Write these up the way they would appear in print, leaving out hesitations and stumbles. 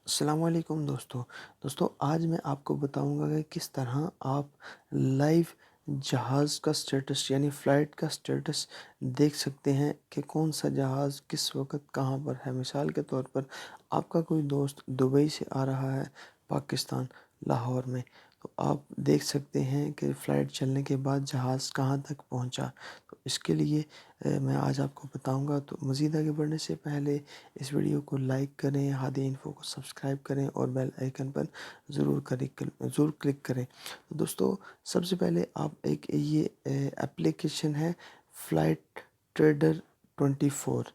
السلام علیکم دوستو آج میں آپ کو بتاؤں گا کہ کس طرح آپ لائیو جہاز کا سٹیٹس یعنی فلائٹ کا سٹیٹس دیکھ سکتے ہیں کہ کون سا جہاز کس وقت کہاں پر ہے۔ مثال کے طور پر آپ کا کوئی دوست دبئی سے آ رہا ہے پاکستان لاہور میں، تو آپ دیکھ سکتے ہیں کہ فلائٹ چلنے کے بعد جہاز کہاں تک پہنچا۔ تو اس کے لیے میں آج آپ کو بتاؤں گا۔ تو مزید آگے بڑھنے سے پہلے اس ویڈیو کو لائک کریں، ہادی انفو کو سبسکرائب کریں اور بیل آئیکن پر ضرور کلک کریں۔ دوستو سب سے پہلے آپ یہ اپلیکیشن ہے فلائٹ ٹریڈر 24،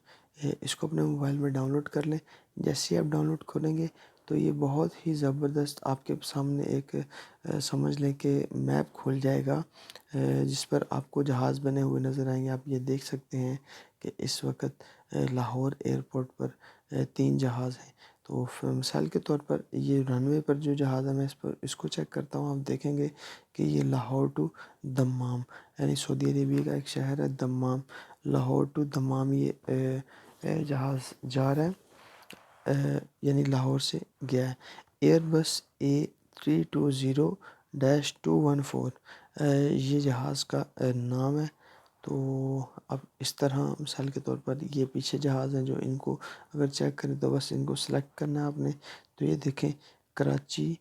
اس کو اپنے موبائل میں ڈاؤن لوڈ کر لیں۔ جیسے ہی آپ ڈاؤن لوڈ کریں گے تو یہ بہت ہی زبردست آپ کے سامنے ایک سمجھ لیں کہ میپ کھل جائے گا، جس پر آپ کو جہاز بنے ہوئے نظر آئیں گے۔ آپ یہ دیکھ سکتے ہیں کہ اس وقت لاہور ایئرپورٹ پر 3 جہاز ہیں۔ تو مثال کے طور پر یہ رن وے پر جو جہاز ہے، میں اس کو چیک کرتا ہوں۔ آپ دیکھیں گے کہ یہ لاہور ٹو دمام یعنی سعودی عربیہ کا ایک شہر ہے دمام، لاہور ٹو دمام یہ جہاز جا رہا ہے، یعنی لاہور سے گیا ہے۔ ایئر بس A320-214 یہ جہاز کا نام ہے۔ تو اب اس طرح مثال کے طور پر یہ پیچھے جہاز ہیں جو ان کو اگر چیک کریں تو بس ان کو سلیکٹ کرنا ہے آپ نے۔ تو یہ دیکھیں کراچی،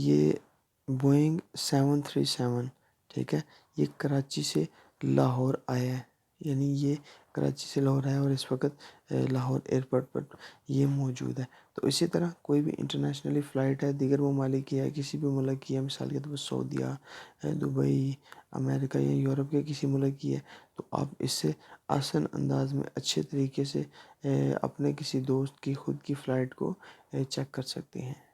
یہ بوئنگ 737، ٹھیک ہے، یہ کراچی سے لاہور آیا ہے، یعنی یہ کراچی سے لاہور آیا اور اس وقت لاہور ایئرپورٹ پر یہ موجود ہے۔ تو اسی طرح کوئی بھی انٹرنیشنلی فلائٹ ہے دیگر ممالک کی ہے، کسی بھی ملک کی ہے، مثال کے طور پر سعودیہ، دبئی، امریکہ یا یورپ کے کسی ملک کی ہے، تو آپ اس سے آسان انداز میں اچھے طریقے سے اپنے کسی دوست کی خود کی فلائٹ کو چیک کر سکتے ہیں۔